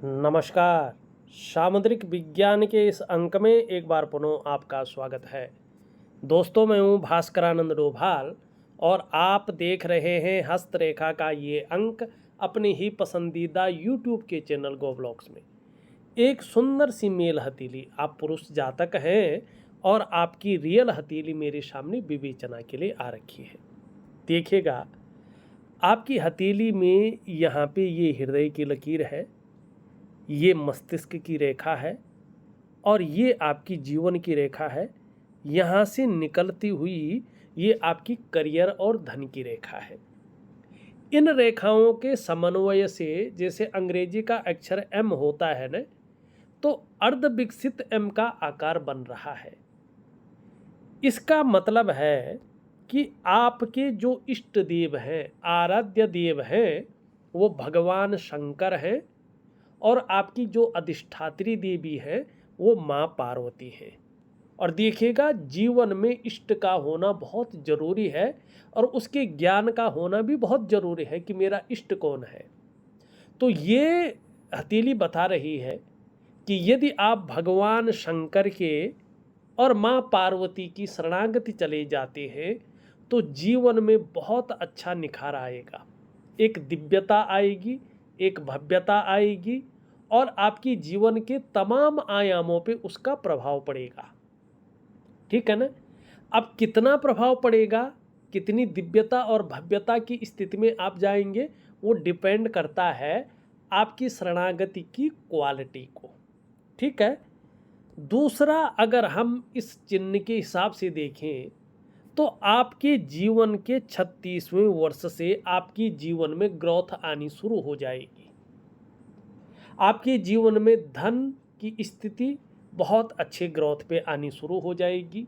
नमस्कार। सामुद्रिक विज्ञान के इस अंक में एक बार पुनः आपका स्वागत है। दोस्तों, मैं हूँ भास्करानंद डोभाल और आप देख रहे हैं हस्तरेखा का ये अंक अपने ही पसंदीदा यूट्यूब के चैनल गो ब्लॉग्स में। एक सुंदर सी मेल हथेली, आप पुरुष जातक हैं और आपकी रियल हथेली मेरे सामने विवेचना के लिए आ रखी है। देखिएगा, आपकी हथेली में यहाँ पे ये हृदय की लकीर है, ये मस्तिष्क की रेखा है और ये आपकी जीवन की रेखा है। यहाँ से निकलती हुई ये आपकी करियर और धन की रेखा है। इन रेखाओं के समन्वय से, जैसे अंग्रेजी का अक्षर एम होता है न, तो अर्ध विकसित एम का आकार बन रहा है। इसका मतलब है कि आपके जो इष्ट देव हैं, आराध्य देव हैं, वो भगवान शंकर हैं और आपकी जो अधिष्ठात्री देवी है वो माँ पार्वती है। और देखिएगा, जीवन में इष्ट का होना बहुत ज़रूरी है और उसके ज्ञान का होना भी बहुत ज़रूरी है कि मेरा इष्ट कौन है। तो ये हथेली बता रही है कि यदि आप भगवान शंकर के और माँ पार्वती की शरणागति चले जाते हैं तो जीवन में बहुत अच्छा निखार आएगा, एक दिव्यता आएगी, एक भव्यता आएगी और आपकी जीवन के तमाम आयामों पे उसका प्रभाव पड़ेगा। ठीक है ना। अब कितना प्रभाव पड़ेगा, कितनी दिव्यता और भव्यता की स्थिति में आप जाएंगे, वो डिपेंड करता है आपकी शरणागति की क्वालिटी को। ठीक है। दूसरा, अगर हम इस चिन्ह के हिसाब से देखें तो आपके जीवन के 36वें वर्ष से आपकी जीवन में ग्रोथ आनी शुरू हो जाएगी। आपके जीवन में धन की स्थिति बहुत अच्छे ग्रोथ पे आनी शुरू हो जाएगी।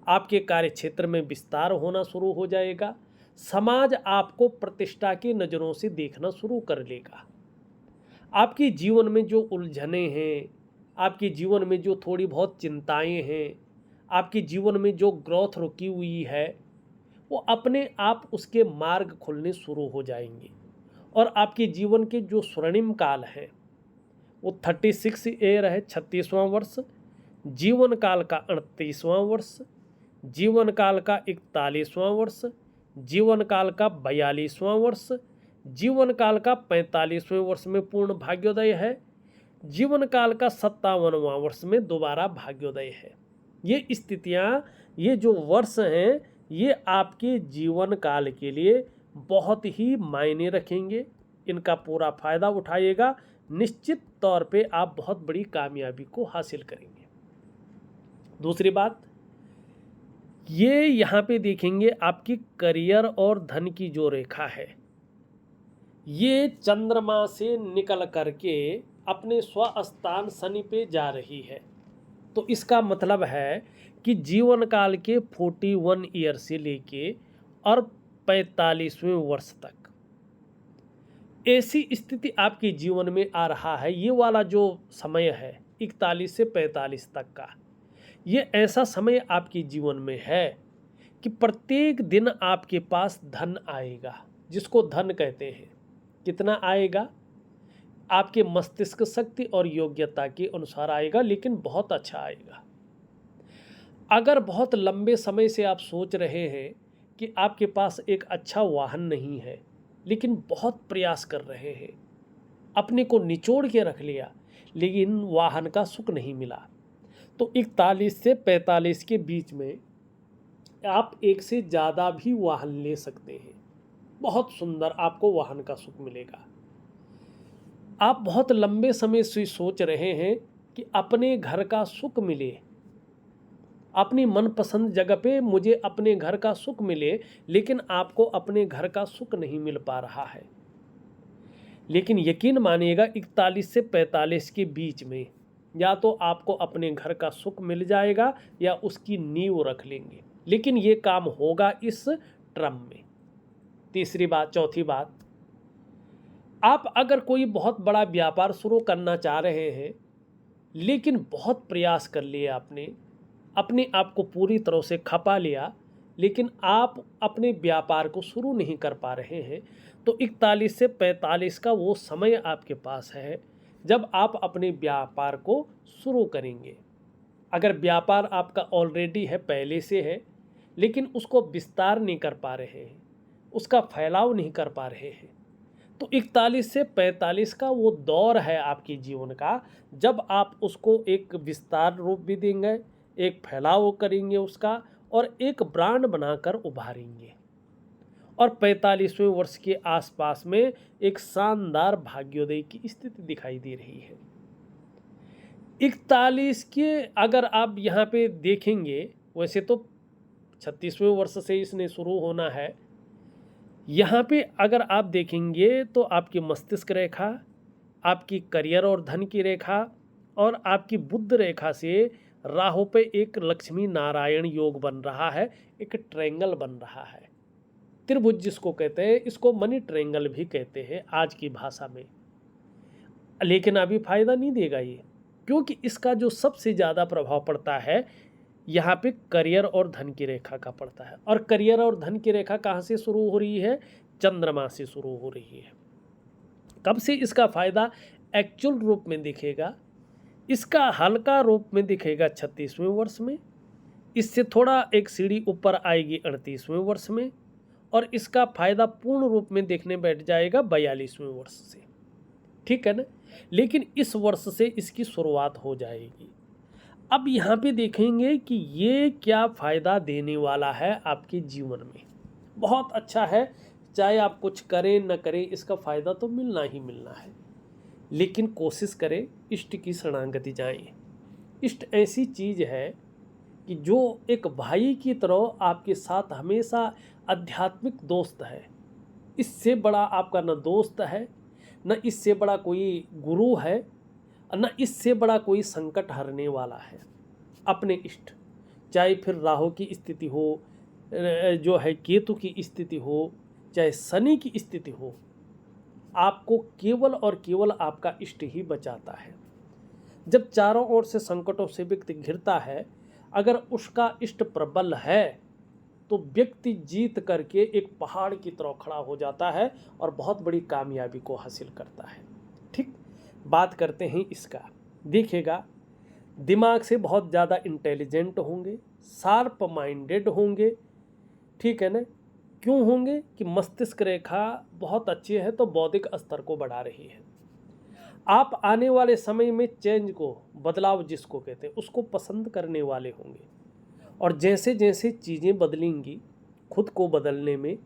आपके कार्य क्षेत्र में विस्तार होना शुरू हो जाएगा। समाज आपको प्रतिष्ठा की नज़रों से देखना शुरू कर लेगा। आपके जीवन में जो उलझने हैं, आपके जीवन में जो थोड़ी बहुत चिंताएं हैं, आपके जीवन में जो ग्रोथ रुकी हुई है, वो अपने आप उसके मार्ग खुलने शुरू हो जाएंगे। और आपके जीवन के जो स्वर्णिम काल हैं वो 36 ईयर है, 36वां वर्ष, जीवन काल का 38वां वर्ष, जीवन काल का 41वां वर्ष, जीवन काल का 42वां वर्ष, जीवन काल का 45वें वर्ष में पूर्ण भाग्योदय है, जीवन काल का 57वां वर्ष में दोबारा भाग्योदय है। ये स्थितियाँ, ये जो वर्ष हैं, ये आपके जीवन काल के लिए बहुत ही मायने रखेंगे। इनका पूरा फ़ायदा उठाइएगा, निश्चित तौर पे आप बहुत बड़ी कामयाबी को हासिल करेंगे। दूसरी बात, ये यहाँ पे देखेंगे आपकी करियर और धन की जो रेखा है, ये चंद्रमा से निकल करके अपने स्वस्थान शनि पे जा रही है। तो इसका मतलब है कि जीवन काल के 41 ईयर से लेके और 45वें वर्ष तक ऐसी स्थिति आपके जीवन में आ रहा है। ये वाला जो समय है 41 से 45 तक का, ये ऐसा समय आपके जीवन में है कि प्रत्येक दिन आपके पास धन आएगा, जिसको धन कहते हैं। कितना आएगा? आपके मस्तिष्क शक्ति और योग्यता के अनुसार आएगा, लेकिन बहुत अच्छा आएगा। अगर बहुत लंबे समय से आप सोच रहे हैं कि आपके पास एक अच्छा वाहन नहीं है, लेकिन बहुत प्रयास कर रहे हैं, अपने को निचोड़ के रख लिया, लेकिन वाहन का सुख नहीं मिला, तो 41 से 45 के बीच में आप एक से ज़्यादा भी वाहन ले सकते हैं। बहुत सुंदर आपको वाहन का सुख मिलेगा। आप बहुत लंबे समय से सोच रहे हैं कि अपने घर का सुख मिले, अपनी मनपसंद जगह पे मुझे अपने घर का सुख मिले, लेकिन आपको अपने घर का सुख नहीं मिल पा रहा है। लेकिन यकीन मानिएगा, 41 से 45 के बीच में या तो आपको अपने घर का सुख मिल जाएगा या उसकी नींव रख लेंगे, लेकिन ये काम होगा इस ट्रम में। तीसरी बात, चौथी बात, आप अगर कोई बहुत बड़ा व्यापार शुरू करना चाह रहे हैं, लेकिन बहुत प्रयास कर लिया, आपने अपने आप को पूरी तरह से खपा लिया, लेकिन आप अपने व्यापार को शुरू नहीं कर पा रहे हैं, तो 41 से 45 का वो समय आपके पास है जब आप अपने व्यापार को शुरू करेंगे। अगर व्यापार आपका ऑलरेडी है, पहले से है, लेकिन उसको विस्तार नहीं कर पा रहे हैं, उसका फैलाव नहीं कर पा रहे हैं, तो 41 से 45 का वो दौर है आपके जीवन का, जब आप उसको एक विस्तार रूप भी देंगे, एक फैलाव करेंगे उसका, और एक ब्रांड बनाकर उभारेंगे। और 45वें वर्ष के आसपास में एक शानदार भाग्योदय की स्थिति दिखाई दे रही है। 41 के अगर आप यहाँ पे देखेंगे, वैसे तो 36वें वर्ष से इसने शुरू होना है, यहाँ पे अगर आप देखेंगे तो आपकी मस्तिष्क रेखा, आपकी करियर और धन की रेखा और आपकी बुद्ध रेखा से राहु पे एक लक्ष्मी नारायण योग बन रहा है, एक ट्रायंगल बन रहा है। त्रिभुज जिसको कहते हैं, इसको मनी ट्रायंगल भी कहते हैं आज की भाषा में। लेकिन अभी फायदा नहीं देगा ये, क्योंकि इसका जो सबसे ज़्यादा प्रभाव पड़ता है यहाँ पे करियर और धन की रेखा का पड़ता है। और करियर और धन की रेखा कहाँ से शुरू हो रही है? चंद्रमा से शुरू हो रही है। कब से इसका फायदा एक्चुअल रूप में दिखेगा? इसका हल्का रूप में दिखेगा 36वें वर्ष में, इससे थोड़ा एक सीढ़ी ऊपर आएगी 38वें वर्ष में, और इसका फायदा पूर्ण रूप में देखने बैठ जाएगा 42वें वर्ष से। ठीक है ना? लेकिन इस वर्ष से इसकी शुरुआत हो जाएगी। अब यहाँ पे देखेंगे कि ये क्या फ़ायदा देने वाला है आपके जीवन में। बहुत अच्छा है, चाहे आप कुछ करें न करें, इसका फ़ायदा तो मिलना ही मिलना है। लेकिन कोशिश करें इष्ट की शरणागति जाएं। इष्ट ऐसी चीज़ है कि जो एक भाई की तरह आपके साथ हमेशा आध्यात्मिक दोस्त है। इससे बड़ा आपका न दोस्त है, न इससे बड़ा कोई गुरु है, न इससे बड़ा कोई संकट हरने वाला है। अपने इष्ट, चाहे फिर राहु की स्थिति हो, जो है केतु की स्थिति हो, चाहे शनि की स्थिति हो, आपको केवल और केवल आपका इष्ट ही बचाता है। जब चारों ओर से संकटों से व्यक्ति घिरता है, अगर उसका इष्ट प्रबल है तो व्यक्ति जीत करके एक पहाड़ की तरह खड़ा हो जाता है और बहुत बड़ी कामयाबी को हासिल करता है। ठीक, बात करते हैं इसका। देखिएगा, दिमाग से बहुत ज़्यादा इंटेलिजेंट होंगे, शार्प माइंडेड होंगे। ठीक है ना? क्यों होंगे? कि मस्तिष्क रेखा बहुत अच्छी है तो बौद्धिक स्तर को बढ़ा रही है। आप आने वाले समय में चेंज को, बदलाव जिसको कहते हैं, उसको पसंद करने वाले होंगे। और जैसे जैसे चीज़ें बदलेंगी, खुद को बदलने में,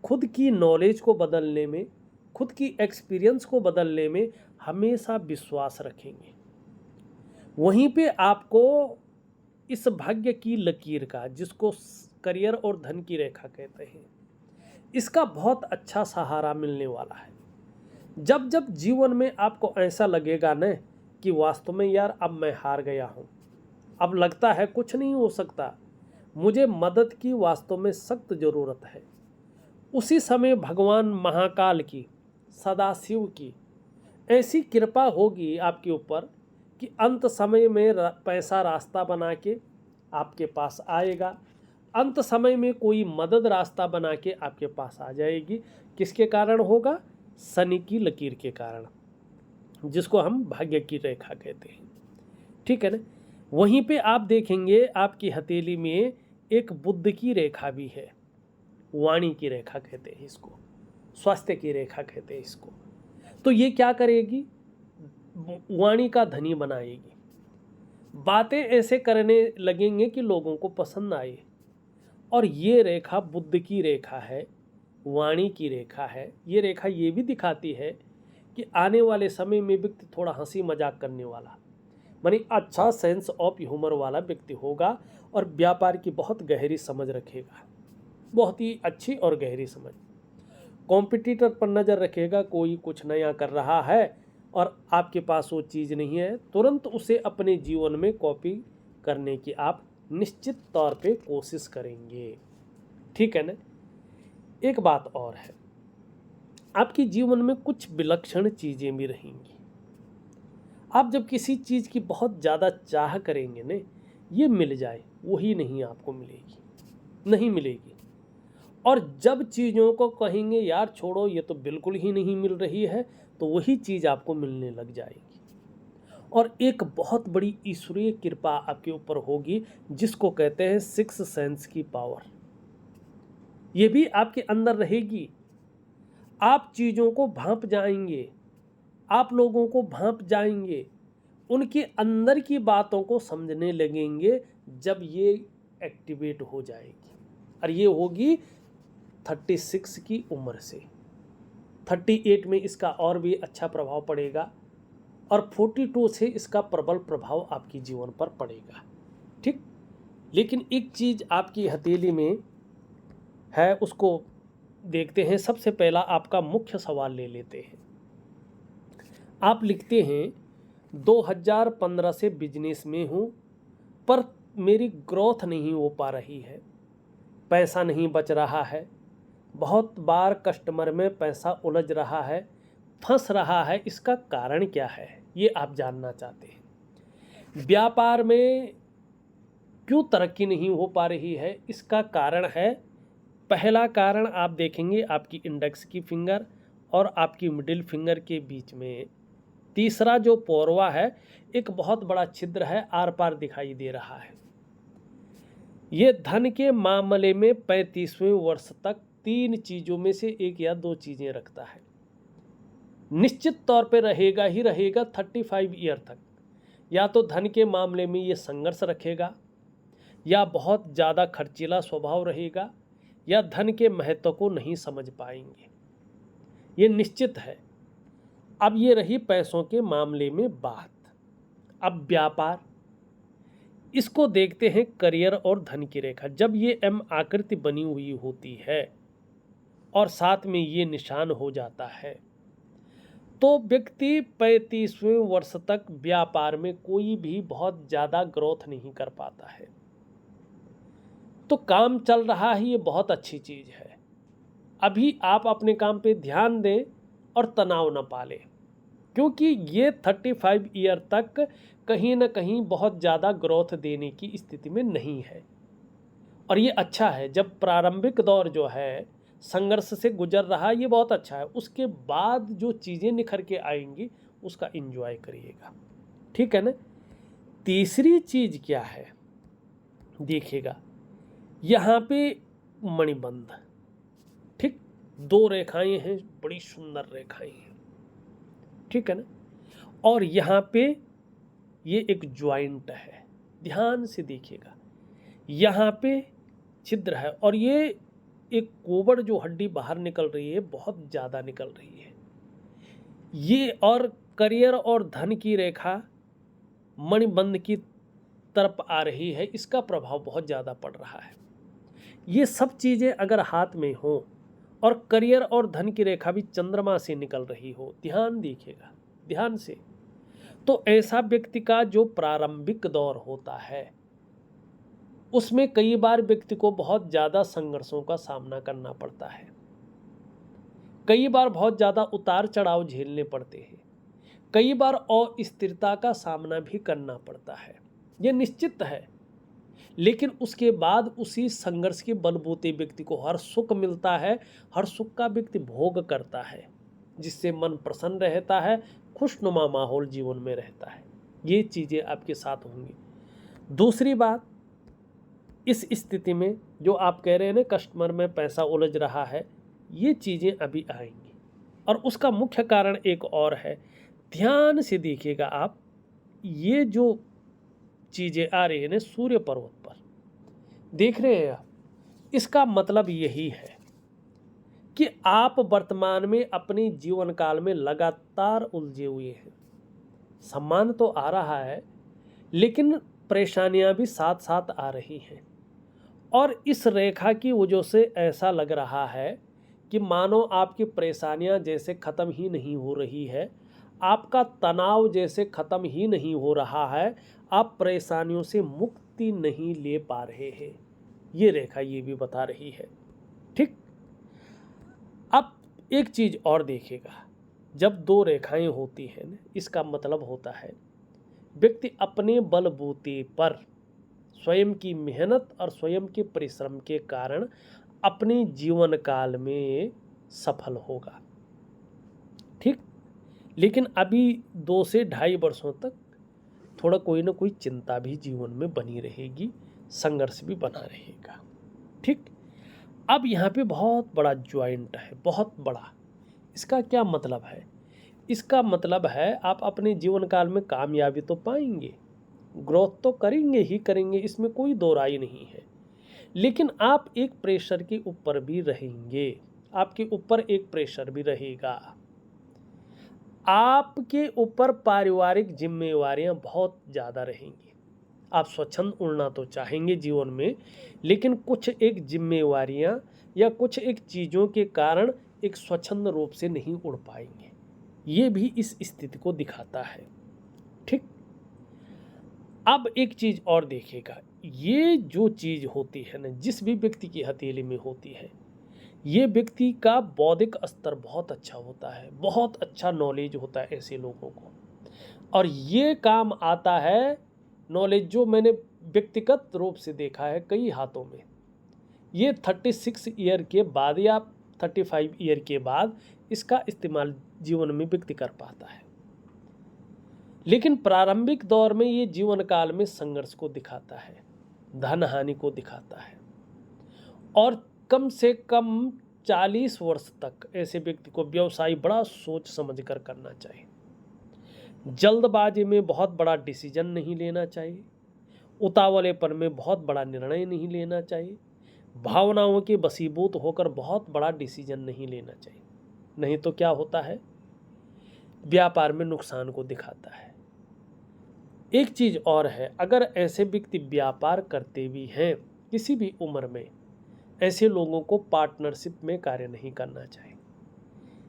खुद की नॉलेज को बदलने में, खुद की एक्सपीरियंस को बदलने में हमेशा विश्वास रखेंगे। वहीं पे आपको इस भाग्य की लकीर का, जिसको करियर और धन की रेखा कहते हैं, इसका बहुत अच्छा सहारा मिलने वाला है। जब जब जीवन में आपको ऐसा लगेगा न कि वास्तव में यार अब मैं हार गया हूँ, अब लगता है कुछ नहीं हो सकता, मुझे मदद की वास्तव में सख्त ज़रूरत है, उसी समय भगवान महाकाल की, सदाशिव की ऐसी कृपा होगी आपके ऊपर कि अंत समय में पैसा रास्ता बना के आपके पास आएगा। अंत समय में कोई मदद रास्ता बना के आपके पास आ जाएगी। किसके कारण होगा? शनि की लकीर के कारण, जिसको हम भाग्य की रेखा कहते हैं। ठीक है ना? वहीं पे आप देखेंगे आपकी हथेली में एक बुद्ध की रेखा भी है, वाणी की रेखा कहते हैं इसको, स्वास्थ्य की रेखा कहते हैं इसको। तो ये क्या करेगी? वाणी का धनी बनाएगी। बातें ऐसे करने लगेंगे कि लोगों को पसंद आए। और ये रेखा बुद्ध की रेखा है, वाणी की रेखा है। ये रेखा ये भी दिखाती है कि आने वाले समय में व्यक्ति थोड़ा हंसी मजाक करने वाला, मानी अच्छा सेंस ऑफ ह्यूमर वाला व्यक्ति होगा और व्यापार की बहुत गहरी समझ रखेगा, बहुत ही अच्छी और गहरी समझ। कॉम्पिटिटर पर नज़र रखेगा, कोई कुछ नया कर रहा है और आपके पास वो चीज़ नहीं है, तुरंत उसे अपने जीवन में कॉपी करने की आप निश्चित तौर पे कोशिश करेंगे। ठीक है ना? एक बात और है, आपके जीवन में कुछ विलक्षण चीज़ें भी रहेंगी। आप जब किसी चीज़ की बहुत ज़्यादा चाह करेंगे ना, ये मिल जाए, वही नहीं आपको मिलेगी, नहीं मिलेगी। और जब चीज़ों को कहेंगे यार छोड़ो, ये तो बिल्कुल ही नहीं मिल रही है, तो वही चीज़ आपको मिलने लग जाएगी। और एक बहुत बड़ी ईश्वरीय कृपा आपके ऊपर होगी, जिसको कहते हैं सिक्स सेंस की पावर। ये भी आपके अंदर रहेगी। आप चीज़ों को भांप जाएंगे, आप लोगों को भांप जाएंगे, उनके अंदर की बातों को समझने लगेंगे जब ये एक्टिवेट हो जाएगी। और ये होगी 36 की उम्र से। 38 में इसका और भी अच्छा प्रभाव पड़ेगा और 42 से इसका प्रबल प्रभाव आपके जीवन पर पड़ेगा। ठीक, लेकिन एक चीज़ आपकी हथेली में है, उसको देखते हैं। सबसे पहला आपका मुख्य सवाल ले लेते हैं। आप लिखते हैं 2015 से बिजनेस में हूँ, पर मेरी ग्रोथ नहीं हो पा रही है, पैसा नहीं बच रहा है, बहुत बार कस्टमर में पैसा उलझ रहा है, फंस रहा है, इसका कारण क्या है, ये आप जानना चाहते हैं। व्यापार में क्यों तरक्की नहीं हो पा रही है, इसका कारण है, पहला कारण आप देखेंगे आपकी इंडेक्स की फिंगर और आपकी मिडिल फिंगर के बीच में तीसरा जो पोरवा है, एक बहुत बड़ा छिद्र है, आर पार दिखाई दे रहा है। ये धन के मामले में 35वें वर्ष तक 3 चीज़ों में से एक या 2 चीज़ें रखता है। निश्चित तौर पे रहेगा ही रहेगा 35 ईयर तक। या तो धन के मामले में ये संघर्ष रखेगा, या बहुत ज़्यादा खर्चीला स्वभाव रहेगा, या धन के महत्व को नहीं समझ पाएंगे, ये निश्चित है। अब ये रही पैसों के मामले में बात। अब व्यापार, इसको देखते हैं करियर और धन की रेखा। जब ये एम आकृति बनी हुई होती है और साथ में ये निशान हो जाता है, तो व्यक्ति 35वें वर्ष तक व्यापार में कोई भी बहुत ज़्यादा ग्रोथ नहीं कर पाता है। तो काम चल रहा है, ये बहुत अच्छी चीज़ है। अभी आप अपने काम पे ध्यान दें और तनाव न पालें, क्योंकि ये 35 ईयर तक कहीं ना कहीं बहुत ज़्यादा ग्रोथ देने की स्थिति में नहीं है। और ये अच्छा है, जब प्रारंभिक दौर जो है संघर्ष से गुजर रहा है, ये बहुत अच्छा है। उसके बाद जो चीज़ें निखर के आएंगी उसका एंजॉय करिएगा, ठीक है ना। तीसरी चीज़ क्या है, देखिएगा यहाँ पे मणिबंध, ठीक, 2 रेखाएं हैं, बड़ी सुंदर रेखाएं हैं, ठीक है ना। और यहाँ पे ये एक ज्वाइंट है, ध्यान से देखिएगा, यहाँ पे छिद्र है और ये एक कोबड़ जो हड्डी बाहर निकल रही है, बहुत ज़्यादा निकल रही है ये। और करियर और धन की रेखा मणिबंध की तरफ आ रही है, इसका प्रभाव बहुत ज़्यादा पड़ रहा है। ये सब चीज़ें अगर हाथ में हो और करियर और धन की रेखा भी चंद्रमा से निकल रही हो, ध्यान देखिएगा ध्यान से, तो ऐसा व्यक्ति का जो प्रारंभिक दौर होता है उसमें कई बार व्यक्ति को बहुत ज़्यादा संघर्षों का सामना करना पड़ता है, कई बार बहुत ज़्यादा उतार चढ़ाव झेलने पड़ते हैं, कई बार अस्थिरता का सामना भी करना पड़ता है, ये निश्चित है। लेकिन उसके बाद उसी संघर्ष के बलबूते व्यक्ति को हर सुख मिलता है, हर सुख का व्यक्ति भोग करता है, जिससे मन प्रसन्न रहता है, खुशनुमा माहौल जीवन में रहता है। ये चीज़ें आपके साथ होंगी। दूसरी बात, इस स्थिति में जो आप कह रहे हैं ना कस्टमर में पैसा उलझ रहा है, ये चीज़ें अभी आएंगी और उसका मुख्य कारण एक और है। ध्यान से देखिएगा आप, ये जो चीज़ें आ रही है ना सूर्य पर्वत पर, देख रहे हैं आप, इसका मतलब यही है कि आप वर्तमान में अपने जीवन काल में लगातार उलझे हुए हैं। सम्मान तो आ रहा है, लेकिन परेशानियां भी साथ साथ आ रही हैं। और इस रेखा की वजह से ऐसा लग रहा है कि मानो आपकी परेशानियां जैसे ख़त्म ही नहीं हो रही है, आपका तनाव जैसे ख़त्म ही नहीं हो रहा है, आप परेशानियों से मुक्ति नहीं ले पा रहे हैं। ये रेखा ये भी बता रही है, ठीक। अब एक चीज़ और देखिएगा, जब 2 रेखाएं होती हैं ना, इसका मतलब होता है व्यक्ति अपने बलबूते पर स्वयं की मेहनत और स्वयं के परिश्रम के कारण अपने जीवन काल में सफल होगा, ठीक। लेकिन अभी 2 से ढाई वर्षों तक थोड़ा कोई ना कोई चिंता भी जीवन में बनी रहेगी, संघर्ष भी बना रहेगा। ठीक, अब यहाँ पे बहुत बड़ा ज्वाइंट है, बहुत बड़ा। इसका क्या मतलब है? इसका मतलब है आप अपने जीवन काल में कामयाबी तो पाएंगे, ग्रोथ तो करेंगे ही करेंगे, इसमें कोई दो राय नहीं है। लेकिन आप एक प्रेशर के ऊपर भी रहेंगे, आपके ऊपर एक प्रेशर भी रहेगा। आपके ऊपर पारिवारिक जिम्मेवारियां बहुत ज़्यादा रहेंगी। आप स्वच्छंद उड़ना तो चाहेंगे जीवन में, लेकिन कुछ एक जिम्मेवारियां या कुछ एक चीज़ों के कारण एक स्वच्छंद रूप से नहीं उड़ पाएंगे। ये भी इस स्थिति को दिखाता है। ठीक, अब एक चीज़ और देखिएगा, ये जो चीज़ होती है ना, जिस भी व्यक्ति की हथेली में होती है, ये व्यक्ति का बौद्धिक स्तर बहुत अच्छा होता है, बहुत अच्छा नॉलेज होता है ऐसे लोगों को। और ये काम आता है नॉलेज, जो मैंने व्यक्तिगत रूप से देखा है कई हाथों में। ये 36 ईयर के बाद या 35 ईयर के बाद इसका इस्तेमाल जीवन में व्यक्ति कर पाता है। लेकिन प्रारंभिक दौर में ये जीवन काल में संघर्ष को दिखाता है, धन हानि को दिखाता है। और कम से कम 40 वर्ष तक ऐसे व्यक्ति को व्यवसाय बड़ा सोच समझ कर करना चाहिए। जल्दबाजी में बहुत बड़ा डिसीजन नहीं लेना चाहिए, उतावलेपन में बहुत बड़ा निर्णय नहीं लेना चाहिए, भावनाओं के वशीभूत होकर बहुत बड़ा डिसीजन नहीं लेना चाहिए। नहीं तो क्या होता है, व्यापार में नुकसान को दिखाता है। एक चीज़ और है, अगर ऐसे व्यक्ति व्यापार करते भी हैं किसी भी उम्र में, ऐसे लोगों को पार्टनरशिप में कार्य नहीं करना चाहिए।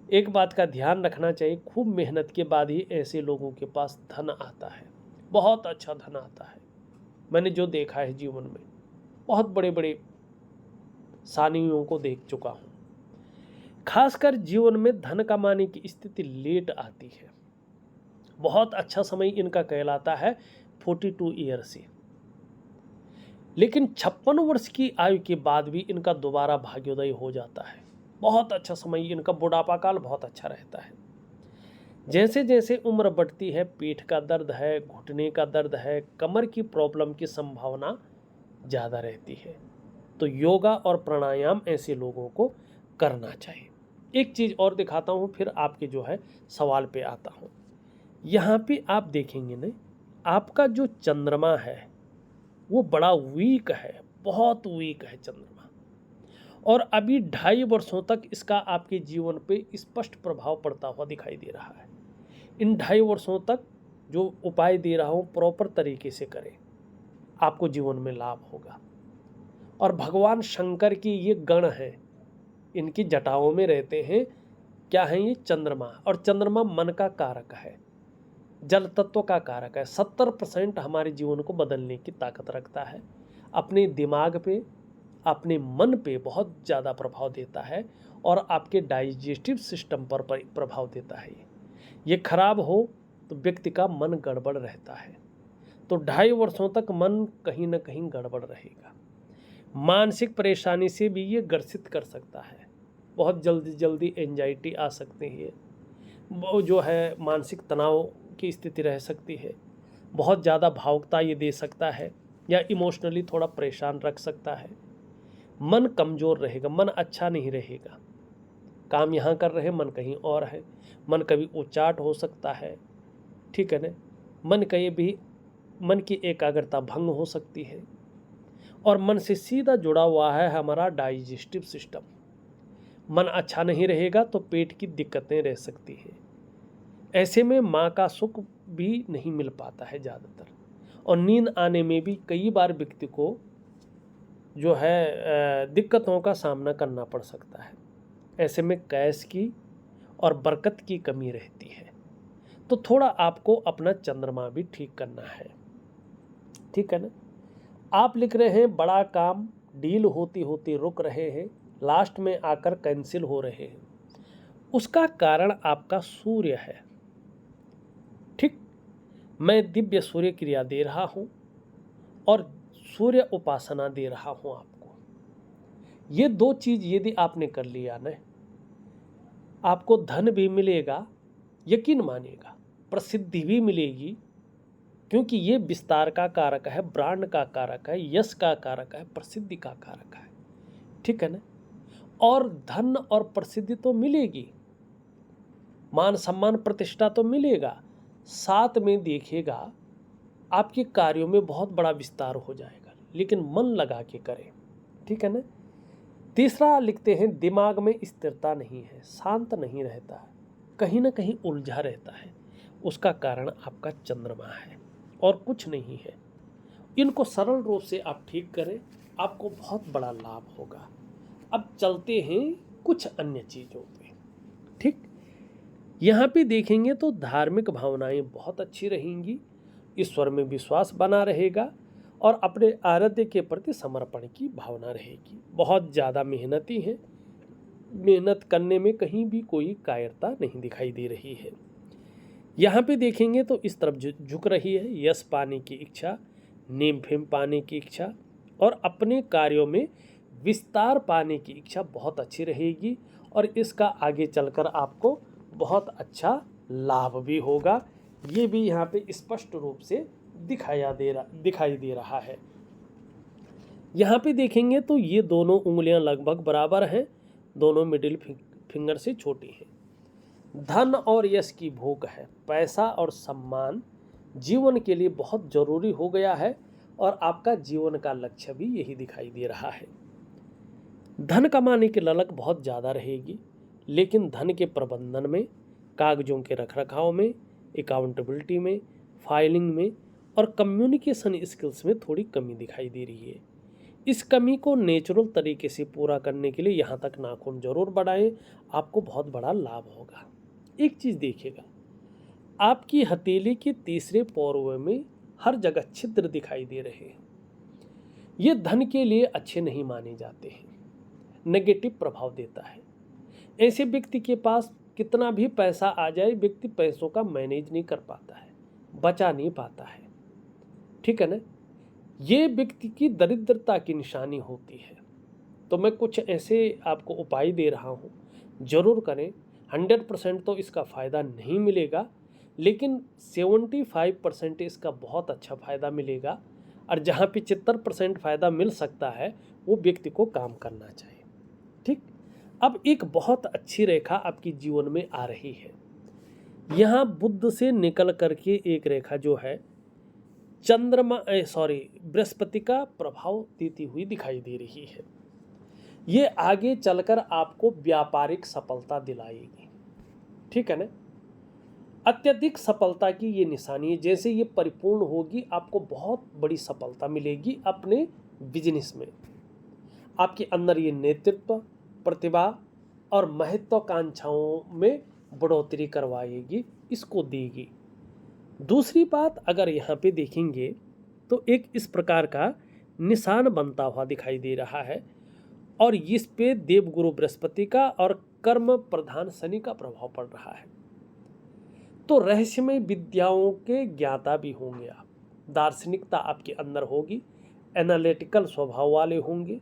एक बात का ध्यान रखना चाहिए, खूब मेहनत के बाद ही ऐसे लोगों के पास धन आता है, बहुत अच्छा धन आता है। मैंने जो देखा है जीवन में, बहुत बड़े बड़े सानियों को देख चुका हूँ। खासकर जीवन में धन कमाने की स्थिति लेट आती है। बहुत अच्छा समय इनका कहलाता है 42 ईयर से, लेकिन 56 वर्ष की आयु के बाद भी इनका दोबारा भाग्योदय हो जाता है। बहुत अच्छा समय इनका, बुढ़ापा काल बहुत अच्छा रहता है। जैसे जैसे उम्र बढ़ती है, पीठ का दर्द है, घुटने का दर्द है, कमर की प्रॉब्लम की संभावना ज़्यादा रहती है। तो योगा और प्राणायाम ऐसे लोगों को करना चाहिए। एक चीज़ और दिखाता हूँ, फिर आपके जो है सवाल पे आता हूँ। यहाँ पे आप देखेंगे ना, आपका जो चंद्रमा है वो बड़ा वीक है, बहुत वीक है चंद्रमा। और अभी 2.5 वर्षों तक इसका आपके जीवन पे स्पष्ट प्रभाव पड़ता हुआ दिखाई दे रहा है। इन 2.5 वर्षों तक जो उपाय दे रहा हूँ प्रॉपर तरीके से करें, आपको जीवन में लाभ होगा। और भगवान शंकर की ये गण है, इनकी जटाओं में रहते हैं। क्या है ये? चंद्रमा। और चंद्रमा मन का कारक है, जल तत्व का कारक है। 70% हमारे जीवन को बदलने की ताकत रखता है। अपने दिमाग पे, अपने मन पे बहुत ज़्यादा प्रभाव देता है और आपके डाइजेस्टिव सिस्टम पर प्रभाव देता है। ये खराब हो तो व्यक्ति का मन गड़बड़ रहता है। तो 2.5 वर्षों तक मन कहीं ना कहीं गड़बड़ रहेगा। मानसिक परेशानी से भी ये ग्रसित कर सकता है। बहुत जल्दी एंजाइटी आ सकती है, वो जो है मानसिक तनाव की स्थिति रह सकती है। बहुत ज़्यादा भावुकता ये दे सकता है, या इमोशनली थोड़ा परेशान रख सकता है। मन कमज़ोर रहेगा, मन अच्छा नहीं रहेगा। काम यहाँ कर रहे, मन कहीं और है। मन कभी उचाट हो सकता है, ठीक है ना। मन की एकाग्रता भंग हो सकती है। और मन से सीधा जुड़ा हुआ है हमारा डाइजेस्टिव सिस्टम। मन अच्छा नहीं रहेगा तो पेट की दिक्कतें रह सकती हैं। ऐसे में माँ का सुख भी नहीं मिल पाता है ज़्यादातर, और नींद आने में भी कई बार व्यक्ति को जो है दिक्कतों का सामना करना पड़ सकता है। ऐसे में कैश की और बरकत की कमी रहती है। तो थोड़ा आपको अपना चंद्रमा भी ठीक करना है, ठीक है ना। आप लिख रहे हैं बड़ा काम डील होती होती रुक रहे हैं, लास्ट में आकर कैंसिल हो रहे हैं। उसका कारण आपका सूर्य है। ठीक, मैं दिव्य सूर्य क्रिया दे रहा हूँ और सूर्य उपासना दे रहा हूँ आपको। ये 2 चीज़ यदि आपने कर लिया ना, आपको धन भी मिलेगा, यकीन मानिएगा, प्रसिद्धि भी मिलेगी, क्योंकि ये विस्तार का कारक है, ब्रांड का कारक है, यश का कारक है, प्रसिद्धि का कारक है। ठीक है ना। और धन और प्रसिद्धि तो मिलेगी, मान सम्मान प्रतिष्ठा तो मिलेगा, साथ में देखिएगा आपके कार्यों में बहुत बड़ा विस्तार हो जाएगा, लेकिन मन लगा के करें। ठीक है ना। तीसरा लिखते हैं, दिमाग में स्थिरता नहीं है, शांत नहीं रहता है, कहीं ना कहीं उलझा रहता है। उसका कारण आपका चंद्रमा है और कुछ नहीं है। इनको सरल रूप से आप ठीक करें, आपको बहुत बड़ा लाभ होगा। अब चलते हैं कुछ अन्य चीज़ों पे। ठीक, यहाँ पे देखेंगे तो धार्मिक भावनाएं बहुत अच्छी रहेंगी, ईश्वर में विश्वास बना रहेगा और अपने आराध्य के प्रति समर्पण की भावना रहेगी। बहुत ज़्यादा मेहनती हैं, मेहनत करने में कहीं भी कोई कायरता नहीं दिखाई दे रही है। यहाँ पे देखेंगे तो इस तरफ झुक रही है, यश पाने की इच्छा, नेम फेम पाने की इच्छा और अपने कार्यों में विस्तार पाने की इच्छा बहुत अच्छी रहेगी और इसका आगे चलकर आपको बहुत अच्छा लाभ भी होगा। ये भी यहाँ पे स्पष्ट रूप से दिखाई दे रहा है। यहाँ पे देखेंगे तो ये दोनों उंगलियां लगभग बराबर हैं, दोनों मिडिल फिंगर से छोटी हैं। धन और यश की भूख है, पैसा और सम्मान जीवन के लिए बहुत जरूरी हो गया है और आपका जीवन का लक्ष्य भी यही दिखाई दे रहा है। धन कमाने की ललक बहुत ज़्यादा रहेगी, लेकिन धन के प्रबंधन में, कागजों के रखरखाव में, अकाउंटेबिलिटी में, फाइलिंग में और कम्युनिकेशन स्किल्स में थोड़ी कमी दिखाई दे रही है। इस कमी को नेचुरल तरीके से पूरा करने के लिए यहाँ तक नाखून जरूर बढ़ाएं, आपको बहुत बड़ा लाभ होगा। एक चीज़ देखिएगा, आपकी हथेली के तीसरे पौरवे में हर जगह छिद्र दिखाई दे रहे हैं। ये धन के लिए अच्छे नहीं माने जाते हैं, नेगेटिव प्रभाव देता है। ऐसे व्यक्ति के पास कितना भी पैसा आ जाए, व्यक्ति पैसों का मैनेज नहीं कर पाता है, बचा नहीं पाता है। ठीक है ना। ये व्यक्ति की दरिद्रता की निशानी होती है। तो मैं कुछ ऐसे आपको उपाय दे रहा हूँ, जरूर करें। 100% तो इसका फ़ायदा नहीं मिलेगा, लेकिन 75% इसका बहुत अच्छा फ़ायदा मिलेगा और जहाँ पे 75% फ़ायदा मिल सकता है वो व्यक्ति को काम करना चाहिए। ठीक, अब एक बहुत अच्छी रेखा आपकी जीवन में आ रही है। यहाँ बुध से निकल करके एक रेखा जो है बृहस्पति का प्रभाव देती हुई दिखाई दे रही है। ये आगे चलकर आपको व्यापारिक सफलता दिलाएगी। ठीक है ना। अत्यधिक सफलता की ये निशानी है। जैसे ये परिपूर्ण होगी, आपको बहुत बड़ी सफलता मिलेगी अपने बिजनेस में। आपके अंदर ये नेतृत्व, प्रतिभा और महत्वाकांक्षाओं में बढ़ोतरी करवाएगी, इसको देगी। दूसरी बात, अगर यहाँ पे देखेंगे तो एक इस प्रकार का निशान बनता हुआ दिखाई दे रहा है और इस पे देवगुरु बृहस्पति का और कर्म प्रधान शनि का प्रभाव पड़ रहा है। तो रहस्यमय विद्याओं के ज्ञाता भी होंगे आप, दार्शनिकता आपके अंदर होगी, एनालिटिकल स्वभाव वाले होंगे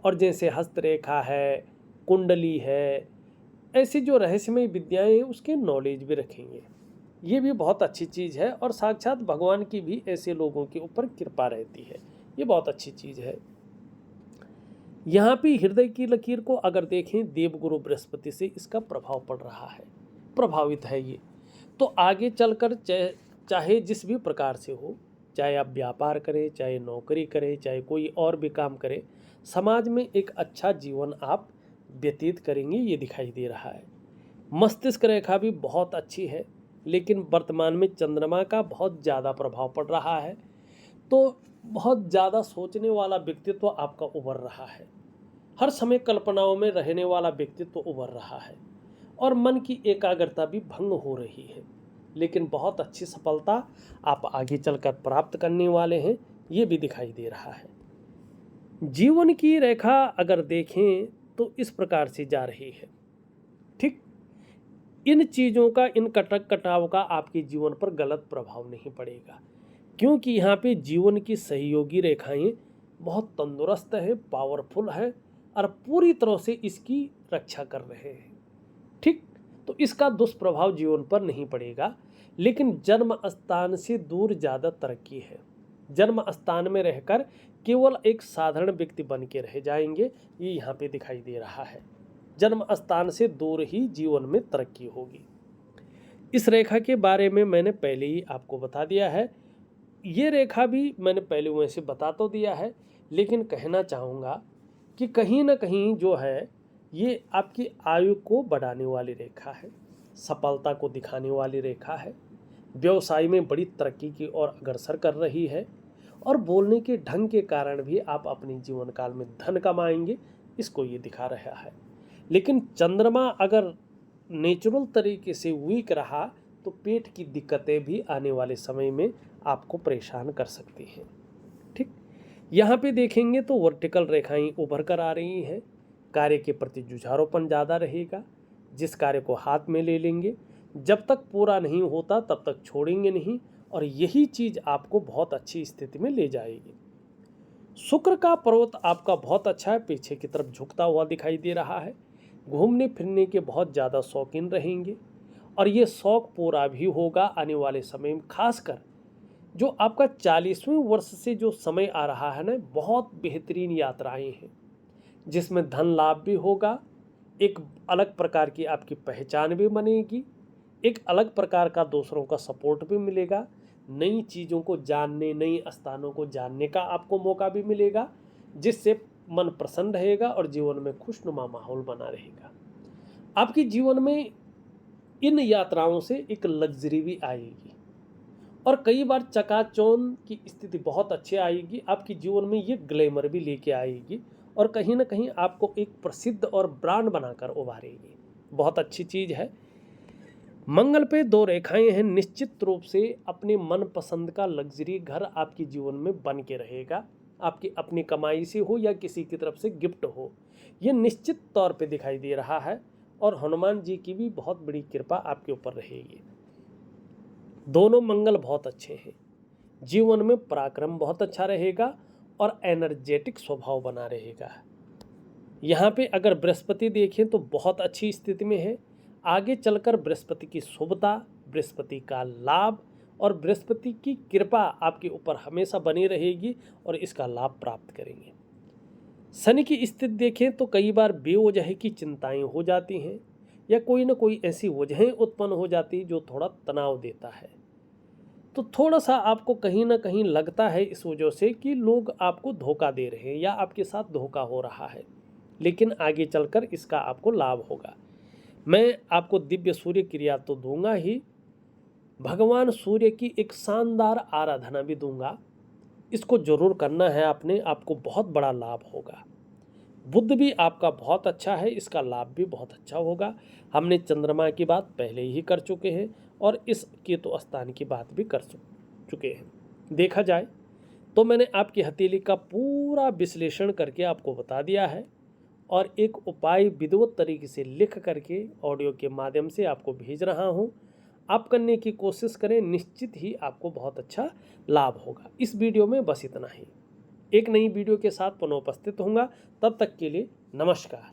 और जैसे हस्तरेखा है, कुंडली है, ऐसी जो रहस्यमय विद्याएं हैं उसके नॉलेज भी रखेंगे। ये भी बहुत अच्छी चीज़ है और साक्षात भगवान की भी ऐसे लोगों के ऊपर कृपा रहती है। ये बहुत अच्छी चीज़ है। यहाँ पे हृदय की लकीर को अगर देखें, देवगुरु बृहस्पति से इसका प्रभाव पड़ रहा है, प्रभावित है ये। तो आगे चलकर चाहे जिस भी प्रकार से हो, चाहे आप व्यापार करें, चाहे नौकरी करें, चाहे कोई और भी काम करें, समाज में एक अच्छा जीवन आप व्यतीत करेंगे, ये दिखाई दे रहा है। मस्तिष्क रेखा भी बहुत अच्छी है, लेकिन वर्तमान में चंद्रमा का बहुत ज़्यादा प्रभाव पड़ रहा है, तो बहुत ज़्यादा सोचने वाला व्यक्तित्व आपका उभर रहा है। हर समय कल्पनाओं में रहने वाला व्यक्तित्व उभर रहा है और मन की एकाग्रता भी भंग हो रही है, लेकिन बहुत अच्छी सफलता आप आगे चलकर प्राप्त करने वाले हैं, ये भी दिखाई दे रहा है। जीवन की रेखा अगर देखें तो इस प्रकार से जा रही है। ठीक, इन चीज़ों का, इन कटाव का आपके जीवन पर गलत प्रभाव नहीं पड़ेगा, क्योंकि यहाँ पे जीवन की सहयोगी रेखाएं बहुत तंदुरुस्त हैं, पावरफुल है और पूरी तरह से इसकी रक्षा कर रहे हैं। ठीक, तो इसका दुष्प्रभाव जीवन पर नहीं पड़ेगा। लेकिन जन्म स्थान से दूर ज़्यादा तरक्की है। जन्म स्थान में रहकर केवल एक साधारण व्यक्ति बन के रह जाएंगे, ये यहाँ पे दिखाई दे रहा है। जन्म स्थान से दूर ही जीवन में तरक्की होगी। इस रेखा के बारे में मैंने पहले ही आपको बता दिया है। ये रेखा भी मैंने पहले वैसे बता तो दिया है, लेकिन कहना चाहूँगा कि कहीं ना कहीं जो है ये आपकी आयु को बढ़ाने वाली रेखा है, सफलता को दिखाने वाली रेखा है, व्यवसाय में बड़ी तरक्की की ओर अग्रसर कर रही है और बोलने के ढंग के कारण भी आप अपने जीवन काल में धन कमाएंगे, इसको ये दिखा रहा है। लेकिन चंद्रमा अगर नेचुरल तरीके से वीक रहा तो पेट की दिक्कतें भी आने वाले समय में आपको परेशान कर सकती हैं। ठीक, यहाँ पे देखेंगे तो वर्टिकल रेखाएं उभर कर आ रही हैं। कार्य के प्रति जुझारूपन ज़्यादा रहेगा। जिस कार्य को हाथ में ले लेंगे, जब तक पूरा नहीं होता तब तक छोड़ेंगे नहीं, और यही चीज़ आपको बहुत अच्छी स्थिति में ले जाएगी। शुक्र का पर्वत आपका बहुत अच्छा है, पीछे की तरफ झुकता हुआ दिखाई दे रहा है। घूमने फिरने के बहुत ज़्यादा शौकीन रहेंगे और ये शौक पूरा भी होगा आने वाले समय में। खासकर जो आपका 40वें वर्ष से जो समय आ रहा है ना, बहुत बेहतरीन यात्राएं हैं जिसमें धन लाभ भी होगा, एक अलग प्रकार की आपकी पहचान भी बनेगी, एक अलग प्रकार का दूसरों का सपोर्ट भी मिलेगा, नई चीज़ों को जानने, नई स्थानों को जानने का आपको मौका भी मिलेगा, जिससे मन प्रसन्न रहेगा और जीवन में खुशनुमा माहौल बना रहेगा। आपके जीवन में इन यात्राओं से एक लग्जरी भी आएगी और कई बार चकाचौंध की स्थिति बहुत अच्छी आएगी। आपके जीवन में ये ग्लैमर भी लेके आएगी और कहीं ना कहीं आपको एक प्रसिद्ध और ब्रांड बनाकर उभारेगी। बहुत अच्छी चीज़ है। मंगल पे 2 रेखाएं हैं। निश्चित रूप से अपने मनपसंद का लग्जरी घर आपके जीवन में बन के रहेगा, आपकी अपनी कमाई से हो या किसी की तरफ से गिफ्ट हो, ये निश्चित तौर पे दिखाई दे रहा है। और हनुमान जी की भी बहुत बड़ी कृपा आपके ऊपर रहेगी। दोनों मंगल बहुत अच्छे हैं। जीवन में पराक्रम बहुत अच्छा रहेगा और एनर्जेटिक स्वभाव बना रहेगा। यहाँ पे अगर बृहस्पति देखें तो बहुत अच्छी स्थिति में है। आगे चलकर बृहस्पति की शुभता, बृहस्पति का लाभ और बृहस्पति की कृपा आपके ऊपर हमेशा बनी रहेगी और इसका लाभ प्राप्त करेंगे। शनि की स्थिति देखें तो कई बार बेवजह की चिंताएं हो जाती हैं या कोई ना कोई ऐसी वजहें उत्पन्न हो जाती जो थोड़ा तनाव देता है। तो थोड़ा सा आपको कहीं ना कहीं लगता है इस वजह से कि लोग आपको धोखा दे रहे हैं या आपके साथ धोखा हो रहा है, लेकिन आगे चलकर इसका आपको लाभ होगा। मैं आपको दिव्य सूर्य क्रिया तो दूंगा ही, भगवान सूर्य की एक शानदार आराधना भी दूंगा। इसको जरूर करना है आपने, आपको बहुत बड़ा लाभ होगा। बुध भी आपका बहुत अच्छा है, इसका लाभ भी बहुत अच्छा होगा। हमने चंद्रमा की बात पहले ही कर चुके हैं और इस केतु स्थान की बात भी कर चुके हैं। देखा जाए तो मैंने आपकी हथेली का पूरा विश्लेषण करके आपको बता दिया है और एक उपाय विधिवत तरीके से लिख करके ऑडियो के माध्यम से आपको भेज रहा हूँ। आप करने की कोशिश करें, निश्चित ही आपको बहुत अच्छा लाभ होगा। इस वीडियो में बस इतना ही। एक नई वीडियो के साथ पुनः उपस्थित होऊंगा, तब तक के लिए नमस्कार।